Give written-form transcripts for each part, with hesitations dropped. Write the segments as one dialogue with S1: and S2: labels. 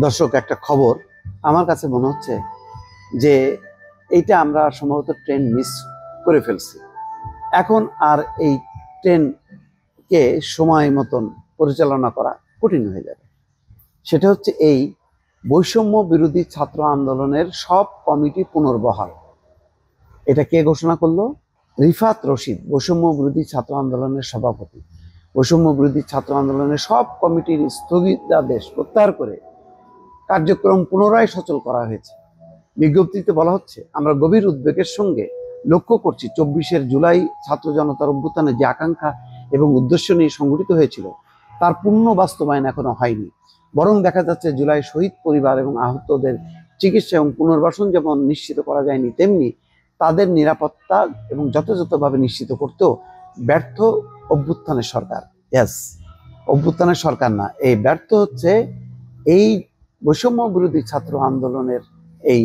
S1: দর্শক, একটা খবর আমার কাছে মনে হচ্ছে যে এইটা আমরা সম্ভবত ট্রেন মিস করে ফেলছি। এখন আর এই ট্রেনকে সময় মতন পরিচালনা করা কঠিন হয়ে যাবে। সেটা হচ্ছে এই বৈষম্য বিরোধী ছাত্র আন্দোলনের সব কমিটি পুনর্বহাল। এটা কে ঘোষণা করলো? রিফাত রশিদ, বৈষম্য বিরোধী ছাত্র আন্দোলনের সভাপতি। বৈষম্য বিরোধী ছাত্র আন্দোলনের সব কমিটির স্থগিতাদেশ প্রত্যাহার করে কার্যক্রম পুনরায় সচল করা হয়েছে। বিজ্ঞপ্তিতে বলা হচ্ছে, আমরা গভীর উদ্বেগের সঙ্গে লক্ষ্য করছি 24 জুলাই ছাত্র জনতার অভ্যুত্থানে যে আকাঙ্ক্ষা এবং উদ্দেশ্য নিয়ে সংগঠিত হয়েছিল তার পূর্ণ বাস্তবায়ন এখনো হয়নি। বরং দেখা যাচ্ছে জুলাই শহীদ পরিবার এবং আহতদের চিকিৎসা এবং পুনর্বাসন যেমন নিশ্চিত করা যায়নি, তেমনি তাদের নিরাপত্তা এবং যথাযথভাবে নিশ্চিত করতেও ব্যর্থ অভ্যুত্থানের সরকার। ইয়েস, অভ্যুত্থানের সরকার না, এই ব্যর্থ হচ্ছে এই বৈষম্য বিরোধী ছাত্র আন্দোলনের এই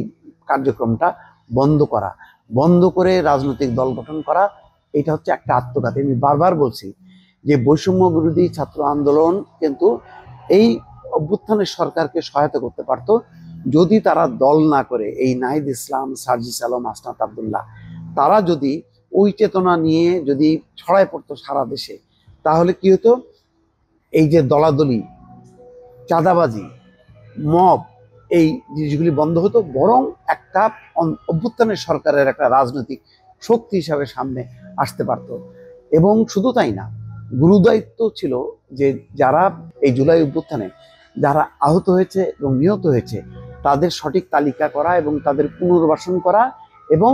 S1: কার্যক্রমটা বন্ধ করে রাজনৈতিক দল গঠন করা। এটা হচ্ছে একটা আত্মঘাতী। আমি বারবার বলছি যে বৈষম্য বিরোধী ছাত্র আন্দোলন কিন্তু এই অভ্যুত্থানের সরকারকে সহায়তা করতে পারতো যদি তারা দল না করে, এই নাহিদ ইসলাম, সার্জিস আলম, আসনাত আবদুল্লাহ, তারা যদি ওই চেতনা নিয়ে যদি ছড়ায় পড়তো সারা দেশে, তাহলে কি হতো? এই যে দলাদলি, চাঁদাবাজি, মব, এই জিনিসগুলি বন্ধ হতো, বরং একটা অভ্যুত্থানের সরকারের একটা রাজনৈতিক শক্তি হিসাবে সামনে আসতে পারত। এবং শুধু তাই না, গুরুদায়িত্ব ছিল যে যারা এই জুলাই অভ্যুত্থানে যারা আহত হয়েছে এবং নিহত হয়েছে তাদের সঠিক তালিকা করা এবং তাদের পুনর্বাসন করা এবং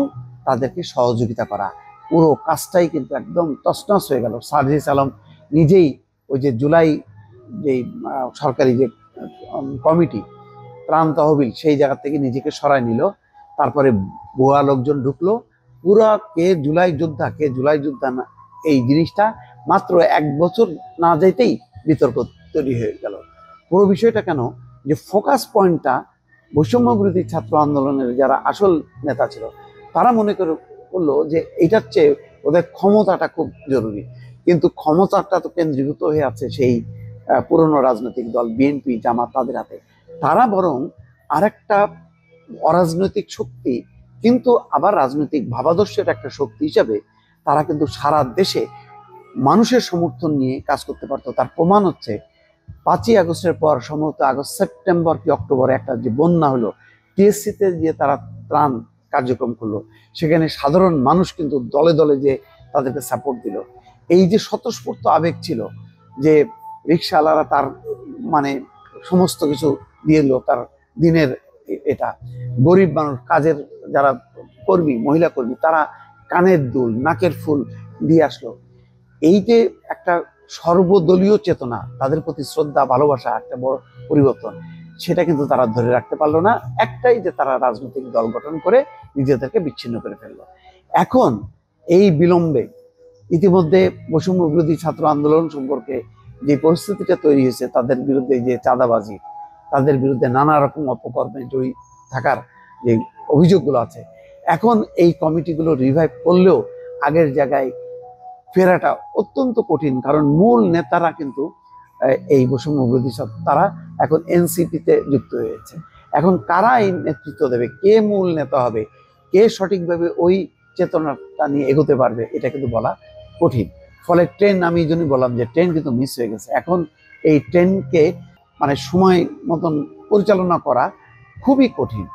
S1: তাদেরকে সহযোগিতা করা। পুরো কাজটাই কিন্তু একদম তছনছ হয়ে গেল। সার্জিস আলম নিজেই ওই যে জুলাই যে সরকারি যে কমিটি, ত্রাণ তহবিল, সেই জায়গা থেকে নিজেকে সরায় নিল। তারপরে ভুয়া লোকজন ঢুকলো। পুরা কে জুলাই যোদ্ধা, কে জুলাই যোদ্ধা না, এই জিনিসটা মাত্র 1 বছর না যাইতেই বিতর্ক তৈরি হয়ে গেল। পুরো বিষয়টা কেন? যে ফোকাস পয়েন্টটা বৈষম্য বিরোধী ছাত্র আন্দোলনের যারা আসল নেতা ছিল তারা মনে করলো যে এটার চেয়ে ওদের ক্ষমতাটা খুব জরুরি। কিন্তু ক্ষমতাটা তো কেন্দ্রীভূত হয়ে আছে সেই পুরনো রাজনৈতিক দল বিএনপি, জামাত, তাদের হাতে। তারা বরং আরেকটা অরাজনৈতিক শক্তি, কিন্তু আবার রাজনৈতিক ভাবাদর্শের একটা শক্তি হিসাবে তারা কিন্তু সারা দেশে মানুষের সমর্থন নিয়ে কাজ করতে পারতো। তার প্রমাণ হচ্ছে 5ই আগস্টের পর, সম্ভবত আগস্ট, সেপ্টেম্বর কি অক্টোবরে একটা যে বন্যা হলো, টিএসসিতে যে তারা ত্রাণ কার্যক্রম করলো, সেখানে সাধারণ মানুষ কিন্তু দলে দলে যে তাদেরকে সাপোর্ট দিল। এই যে স্বতঃস্ফূর্ত আবেগ ছিল, যে রিক্সাওয়ালারা তার মানে সমস্ত কিছু দিয়ে দিল তার দিনের এটা, গরিব মানুষ, কাজের যারা কর্মী, মহিলা কর্মী, তারা কানের দুল, নাকের ফুল দিয়ে আসলো। এই যে একটা সর্বদলীয় চেতনা, তাদের প্রতি শ্রদ্ধা, ভালোবাসা, একটা বড় পরিবর্তন, সেটা কিন্তু তারা ধরে রাখতে পারলো না। একটাই যে তারা রাজনৈতিক দল গঠন করে নিজেদেরকে বিচ্ছিন্ন করে ফেললো। এখন এই বিলম্বে ইতিমধ্যে বৈষম্য বিরোধী ছাত্র আন্দোলন সম্পর্কে যে পরিস্থিতিটা তৈরি হয়েছে, তাদের বিরুদ্ধে যে চাঁদাবাজি, তাদের বিরুদ্ধে নানা রকম অপকর্মে জড়িত থাকার যে অভিযোগগুলো আছে, এখন এই কমিটিগুলো রিভাইভ করলেও আগের জায়গায় ফেরাটা অত্যন্ত কঠিন। কারণ মূল নেতারা কিন্তু এই বৈষম্য বিরোধী তারা এখন এনসিপিতে যুক্ত হয়েছে। এখন কারা এই নেতৃত্ব দেবে, কে মূল নেতা হবে, কে সঠিকভাবে ওই চেতনাটা নিয়ে এগোতে পারবে, এটা কিন্তু বলা কঠিন। ফলে ট্রেন, আমি এই জন্যই বললাম যে ট্রেন কিন্তু মিস হয়ে গেছে। এখন এই ট্রেনকে মানে সময় মতন পরিচালনা করা খুবই কঠিন।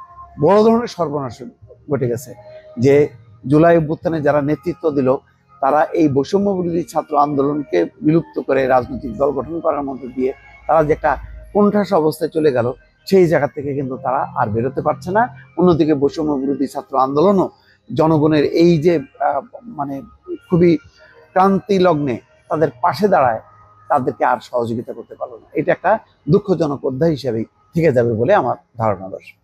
S1: বড় ধরনের সর্বনাশ ঘটে গেছে। যে জুলাই অভ্যুত্থানে যারা নেতৃত্ব দিল, তারা এই বৈষম্য বিরোধী ছাত্র আন্দোলনকে বিলুপ্ত করে রাজনৈতিক দল গঠন করার মধ্যে দিয়ে তারা যে একটা কোণঠাসা অবস্থায় চলে গেল, সেই জায়গা থেকে কিন্তু তারা আর বেরোতে পারছে না। অন্যদিকে বৈষম্য বিরোধী ছাত্র আন্দোলনও জনগণের এই যে মানে খুবই ক্রান্তি লগ্নে তাদের পাশে দাঁড়ায়, তাদেরকে আর সহযোগিতা করতে পারলো না। এটা একটা দুঃখজনক অধ্যায় হিসেবেই থেকে যাবে বলে আমার ধারণা। দর্শক।